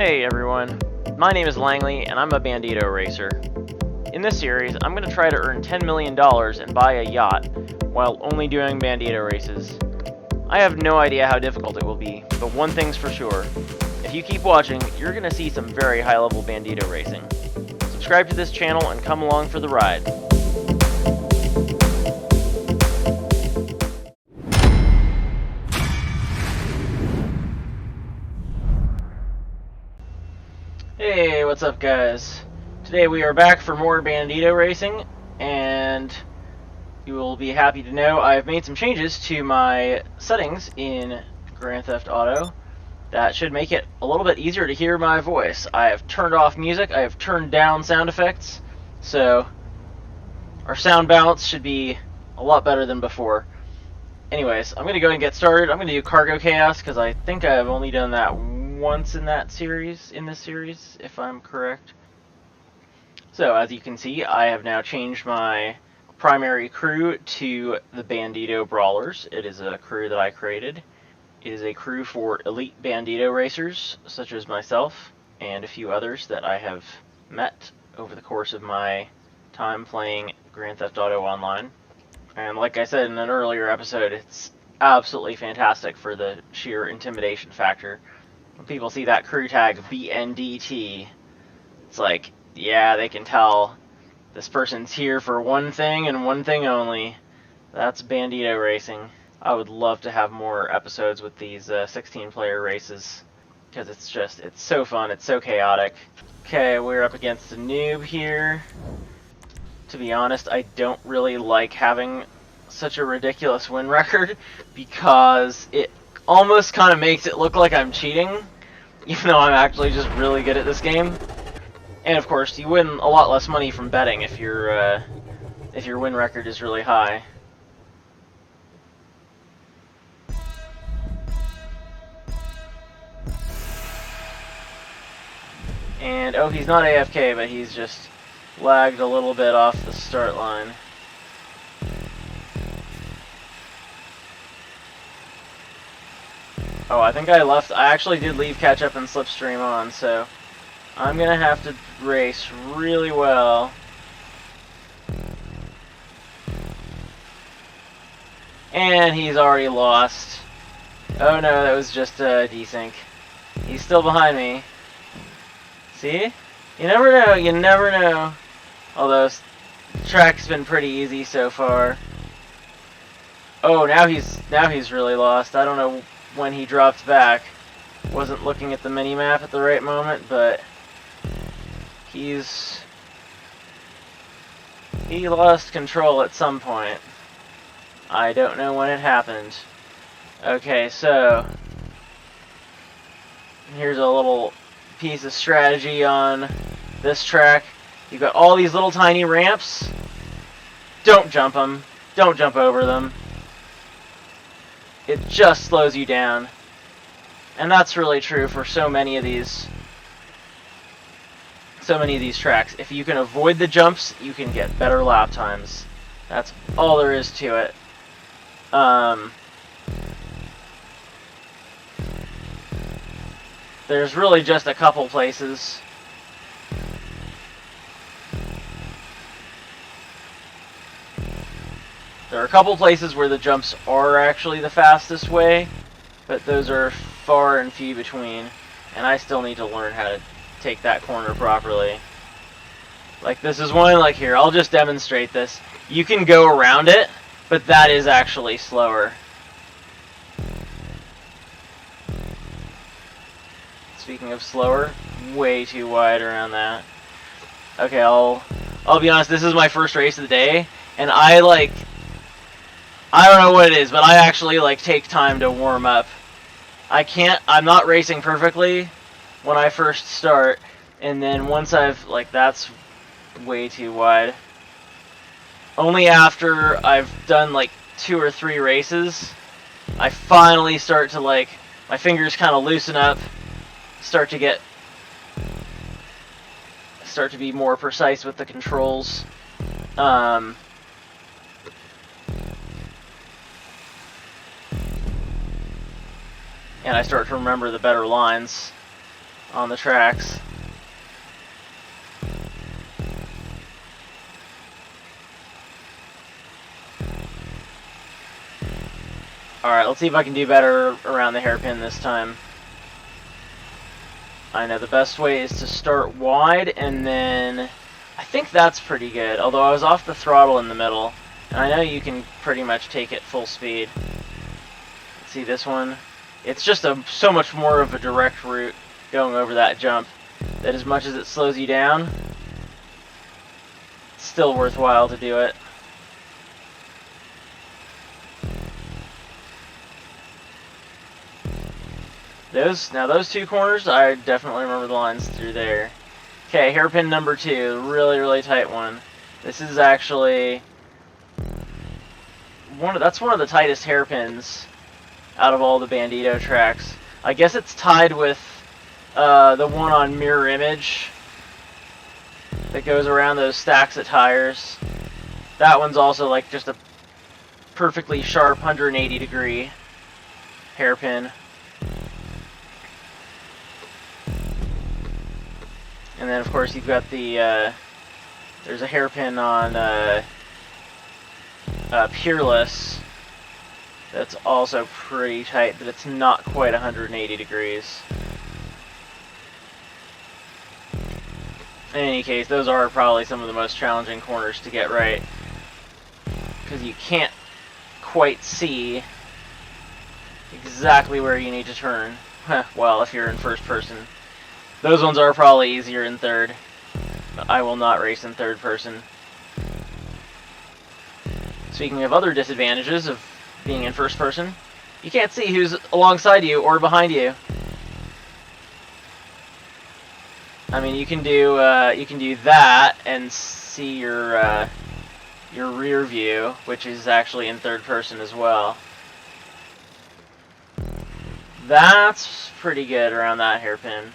Hey everyone, my name is Langley and I'm a Bandito racer. In this series, I'm going to try to earn $10 million and buy a yacht while only doing Bandito races. I have no idea how difficult it will be, but one thing's for sure. If you keep watching, you're going to see some very high-level Bandito racing. Subscribe to this channel and come along for the ride. Hey, what's up guys? Today we are back for more Bandito racing, and you will be happy to know I've made some changes to my settings in Grand Theft Auto that should make it a little bit easier to hear my voice. I have turned off music, I have turned down sound effects, so our sound balance should be a lot better than before. Anyways, I'm going to go and get started. I'm going to do Cargo Chaos because I think I've only done that once in this series, if I'm correct. So, as you can see, I have now changed my primary crew to the Bandito Brawlers. It is a crew that I created. It is a crew for elite Bandito racers, such as myself, and a few others that I have met over the course of my time playing Grand Theft Auto Online. And like I said in an earlier episode, it's absolutely fantastic for the sheer intimidation factor. When people see that crew tag BNDT, it's like, yeah, they can tell this person's here for one thing and one thing only. That's Bandito racing. I would love to have more episodes with these 16-player races, because it's so fun, it's so chaotic. Okay, we're up against a noob here. To be honest, I don't really like having such a ridiculous win record, because it almost kind of makes it look like I'm cheating, even though I'm actually just really good at this game. And of course, you win a lot less money from betting if your win record is really high. And oh, he's not AFK, but he's just lagged a little bit off the start line. Oh, I think I actually did leave catch up and slipstream on, so I'm gonna have to race really well. And he's already lost. Oh no, that was just a desync. He's still behind me. See? You never know, you never know. Although, the track's been pretty easy so far. Oh, now he's really lost. I don't know when he dropped back. Wasn't looking at the mini-map at the right moment, but he lost control at some point. I don't know when it happened. Okay, so here's a little piece of strategy on this track. You've got all these little tiny ramps. Don't jump them. Don't jump over them. It just slows you down. And that's really true for so many of these tracks. If you can avoid the jumps, you can get better lap times. That's all there is to it. There's really just a couple places. There are a couple places where the jumps are actually the fastest way, but those are far and few between, and I still need to learn how to take that corner properly. Like this is one, like here, I'll just demonstrate this. You can go around it, but that is actually slower. Speaking of slower, way too wide around that. Okay, I'll be honest, this is my first race of the day, and I don't know what it is, but I actually take time to warm up. I'm not racing perfectly when I first start, and then once that's way too wide. Only after I've done 2 or 3 races, I finally start to my fingers kind of loosen up, start to be more precise with the controls. And I start to remember the better lines. on the tracks. Alright, let's see if I can do better around the hairpin this time. I know the best way is to start wide, and then I think that's pretty good, although I was off the throttle in the middle, and I know you can pretty much take it full speed. Let's see this one. It's just so much more of a direct route going over that jump that as much as it slows you down, it's still worthwhile to do it. Those two corners, I definitely remember the lines through there. Okay, hairpin number 2, really, really tight one. This is actually that's one of the tightest hairpins out of all the Bandito tracks. I guess it's tied with the one on Mirror Image that goes around those stacks of tires. That one's also like just a perfectly sharp 180-degree hairpin. And then, of course, you've got the, there's a hairpin on Peerless that's also pretty tight, but it's not quite 180 degrees. In any case, those are probably some of the most challenging corners to get right, because you can't quite see exactly where you need to turn. Well, if you're in first person. Those ones are probably easier in third, but I will not race in third person. Speaking of other disadvantages of being in first person, you can't see who's alongside you or behind you. I mean, you can do that and see your rear view, which is actually in third person as well. That's pretty good around that hairpin.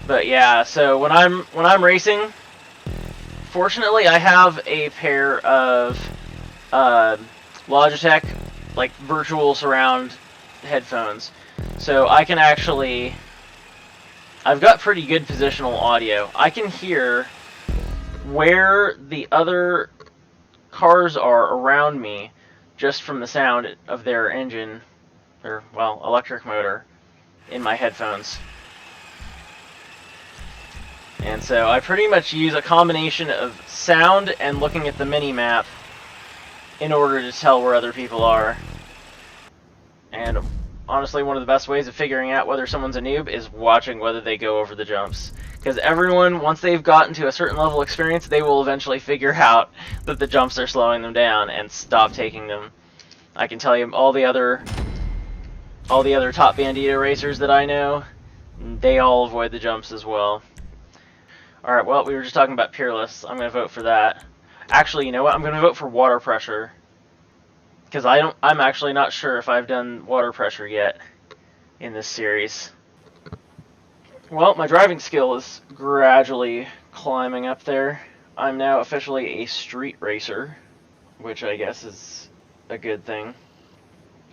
But yeah, so when I'm racing, fortunately I have a pair of Logitech like virtual surround headphones, so I can actually, I've got pretty good positional audio. I can hear where the other cars are around me just from the sound of their engine, or well, electric motor in my headphones. And so I pretty much use a combination of sound and looking at the mini-map in order to tell where other people are. And honestly, one of the best ways of figuring out whether someone's a noob is watching whether they go over the jumps. Because everyone, once they've gotten to a certain level of experience, they will eventually figure out that the jumps are slowing them down and stop taking them. I can tell you all the other top Bandito racers that I know, they all avoid the jumps as well. Alright, well, we were just talking about Peerless. I'm going to vote for that. Actually, you know what? I'm going to vote for water pressure. Because I'm actually not sure if I've done water pressure yet in this series. Well, my driving skill is gradually climbing up there. I'm now officially a street racer, which I guess is a good thing.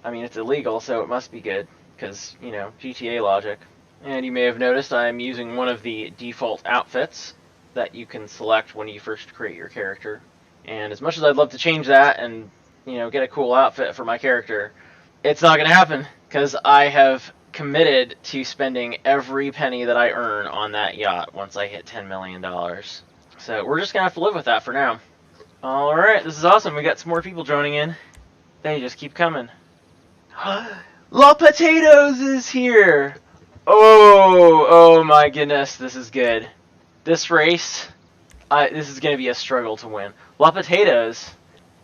I mean, it's illegal, so it must be good, because, you know, GTA logic. And you may have noticed I'm using one of the default outfits that you can select when you first create your character. And as much as I'd love to change that and, you know, get a cool outfit for my character, it's not going to happen, because I have committed to spending every penny that I earn on that yacht once I hit $10 million. So we're just going to have to live with that for now. Alright, this is awesome. We got some more people joining in. They just keep coming. Lapatatoes is here! Oh my goodness, this is good. This race, this is going to be a struggle to win. Lapatatoes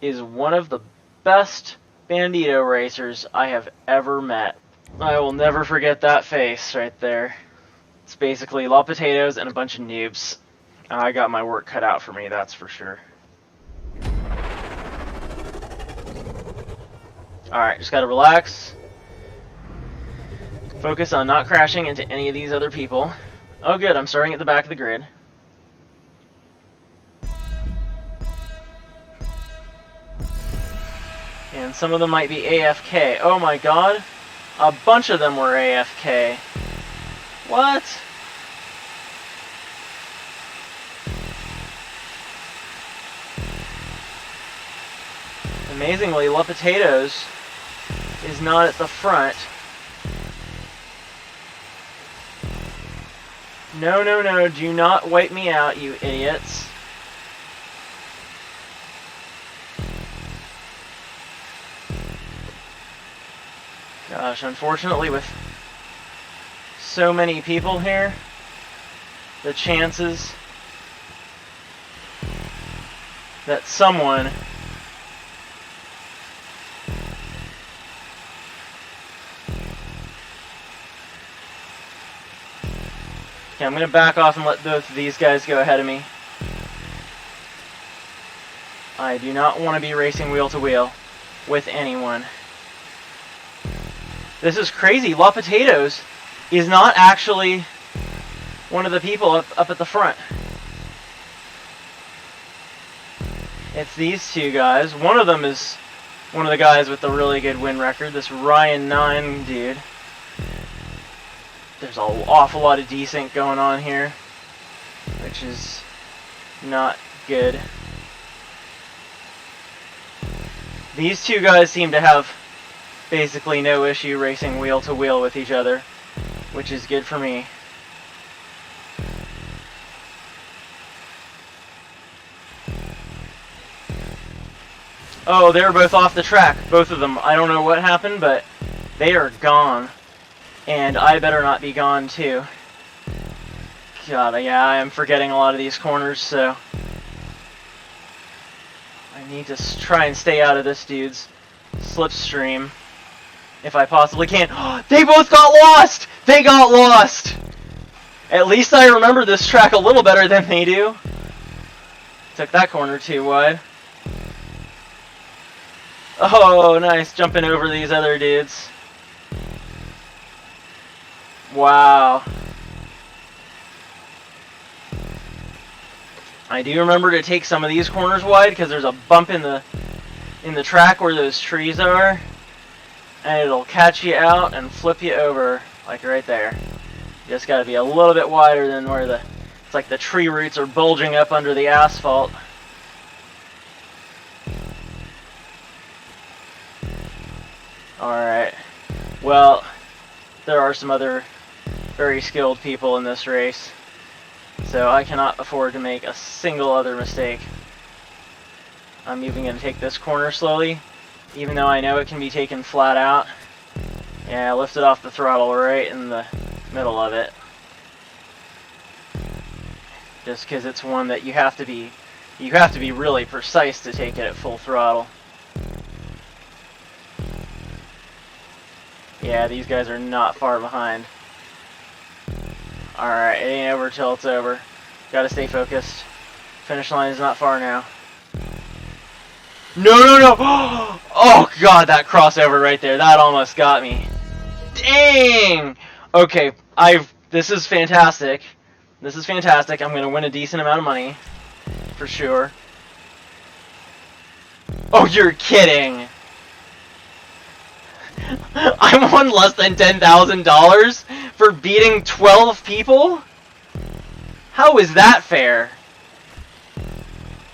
is one of the best Bandito racers I have ever met. I will never forget that face right there. It's basically Lapatatoes and a bunch of noobs. I got my work cut out for me, that's for sure. Alright, just gotta relax. Focus on not crashing into any of these other people. Oh good, I'm starting at the back of the grid. And some of them might be AFK. Oh my god, a bunch of them were AFK. What? Amazingly, Lapatatoes is not at the front. No, no, no, do not wipe me out, you idiots. Gosh, unfortunately with so many people here, the chances that someone okay, I'm going to back off and let both of these guys go ahead of me. I do not want to be racing wheel to wheel with anyone. This is crazy. Lapatatoes is not actually one of the people up at the front. It's these two guys. One of them is one of the guys with the really good win record, this Ryan 9 dude. There's an awful lot of desync going on here, which is not good. These two guys seem to have basically no issue racing wheel to wheel with each other, which is good for me. Oh, they're both off the track, both of them. I don't know what happened, but they are gone. And I better not be gone too. God, yeah, I am forgetting a lot of these corners, so I need to try and stay out of this dude's slipstream if I possibly can. They both got lost! They got lost! At least I remember this track a little better than they do. Took that corner too wide. Oh, nice, jumping over these other dudes. Wow. I do remember to take some of these corners wide because there's a bump in the track where those trees are, and it'll catch you out and flip you over like right there. You just got to be a little bit wider than where it's like the tree roots are bulging up under the asphalt. Alright, well, there are some other very skilled people in this race, so I cannot afford to make a single other mistake. I'm even going to take this corner slowly, even though I know it can be taken flat out. Yeah, I lifted off the throttle right in the middle of it. Just because it's one that you have to be really precise to take it at full throttle. Yeah, these guys are not far behind. Alright, it ain't over till it's over. Gotta stay focused. Finish line is not far now. No, no, no! Oh god, that crossover right there. That almost got me. Dang! Okay, this is fantastic. This is fantastic. I'm gonna win a decent amount of money. For sure. Oh, you're kidding! I won less than $10,000 for beating 12 people? How is that fair?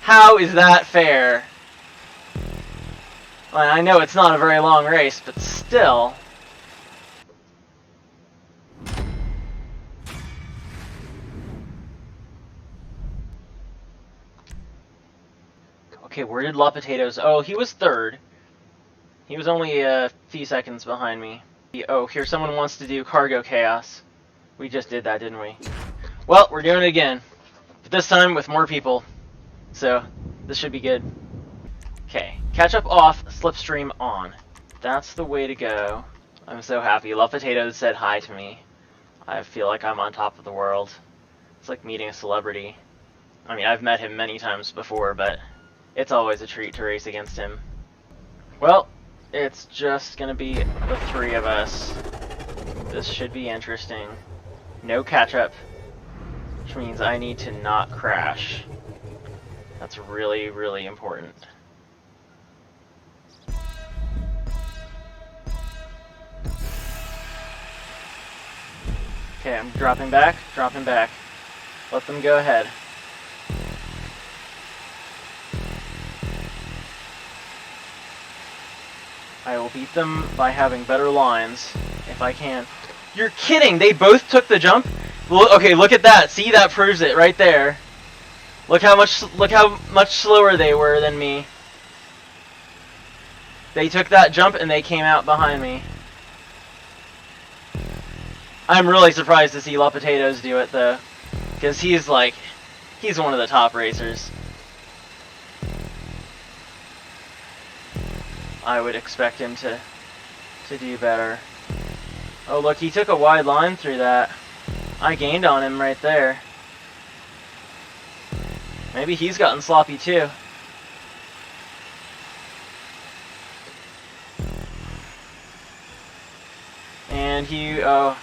How is that fair? Well, I know it's not a very long race, but still. Okay, where did Lapatatoes? Oh, he was third. He was only a few seconds behind me. Oh, here someone wants to do cargo chaos. We just did that, didn't we? Well, we're doing it again. But this time with more people. So, this should be good. Okay, catch up off, slipstream on. That's the way to go. I'm so happy. Lapatatoes said hi to me. I feel like I'm on top of the world. It's like meeting a celebrity. I mean, I've met him many times before, but it's always a treat to race against him. Well, it's just gonna be the three of us. This should be interesting. No catch-up, which means I need to not crash. That's really, really important. Okay, I'm dropping back, dropping back. Let them go ahead. I will beat them by having better lines, if I can. You're kidding! They both took the jump? Okay, look at that. See, that proves it right there. Look how much slower they were than me. They took that jump and they came out behind me. I'm really surprised to see Lapatatoes do it though, because he's one of the top racers. I would expect him to do better. Oh look, he took a wide line through that. I gained on him right there. Maybe he's gotten sloppy too. And oh,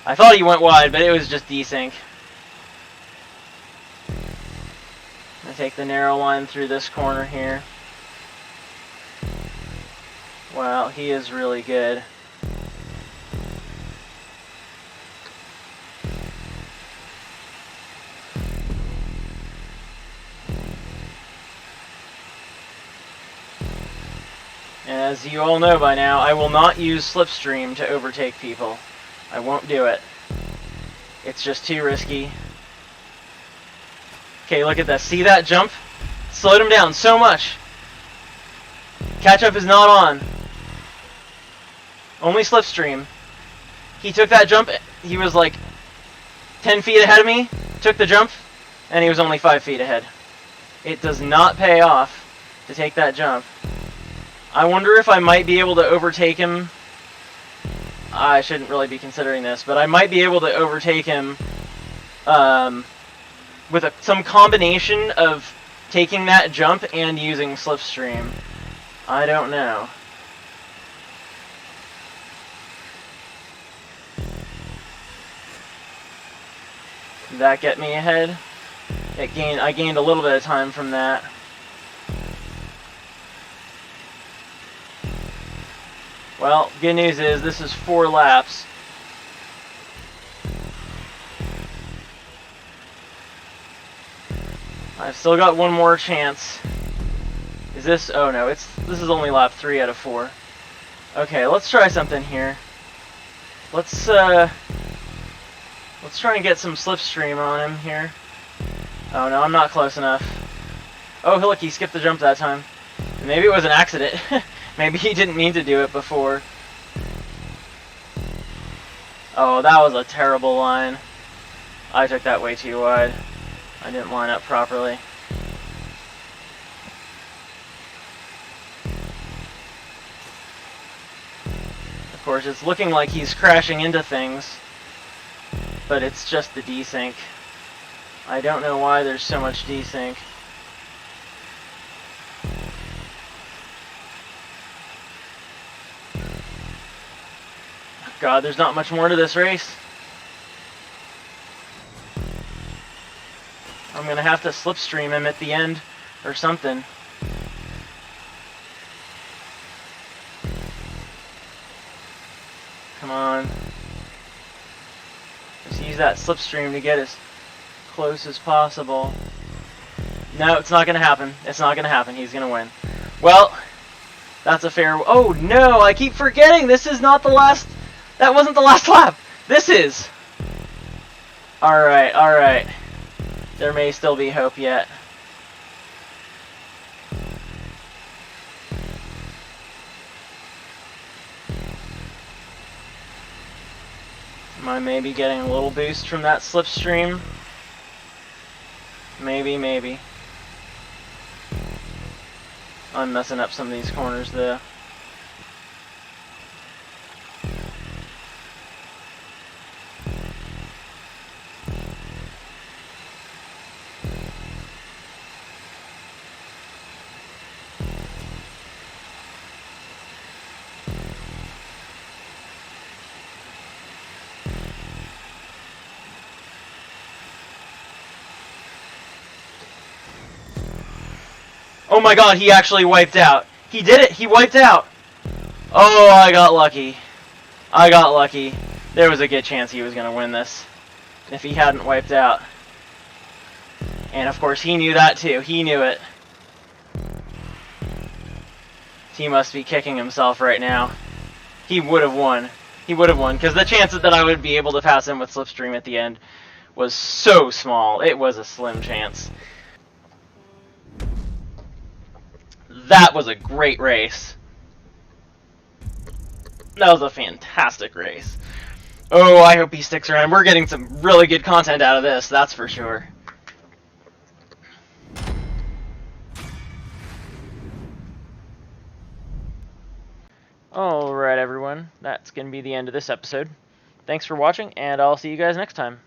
I thought he went wide, but it was just desync. I take the narrow line through this corner here. Wow, he is really good. As you all know by now, I will not use Slipstream to overtake people. I won't do it. It's just too risky. Okay, look at this. See that jump? Slowed him down so much. Catch up is not on. Only Slipstream. He took that jump. He was like 10 feet ahead of me. Took the jump, and he was only 5 feet ahead. It does not pay off to take that jump. I wonder if I might be able to overtake him. I shouldn't really be considering this, but I might be able to overtake him with some combination of taking that jump and using Slipstream. I don't know. Did that get me ahead? I gained a little bit of time from that. Well, good news is this is 4 laps. I've still got one more chance. Is this? Oh no, this is only lap 3 out of 4. Okay, let's try something here. Let's try and get some Slipstream on him here. Oh no, I'm not close enough. Oh look, he skipped the jump that time. Maybe it was an accident. Maybe he didn't mean to do it before. Oh, that was a terrible line. I took that way too wide. I didn't line up properly. Of course, it's looking like he's crashing into things, but it's just the desync. I don't know why there's so much desync. God, there's not much more to this race. I'm gonna have to Slipstream him at the end or something. Come on. Just use that Slipstream to get as close as possible. No, it's not gonna happen. It's not gonna happen. He's gonna win. Well, that's a fair... Oh no, I keep forgetting this is not the last... That wasn't the last lap! This is! Alright, alright. There may still be hope yet. Am I maybe getting a little boost from that Slipstream? Maybe, maybe. I'm messing up some of these corners though. Oh my god, he actually wiped out. He did it! He wiped out! Oh, I got lucky. I got lucky. There was a good chance he was going to win this if he hadn't wiped out. And of course he knew that too. He knew it. He must be kicking himself right now. He would have won. He would have won, because the chances that I would be able to pass him with Slipstream at the end was so small. It was a slim chance. That was a great race. That was a fantastic race. Oh, I hope he sticks around. We're getting some really good content out of this, that's for sure. Alright everyone, that's going to be the end of this episode. Thanks for watching, and I'll see you guys next time.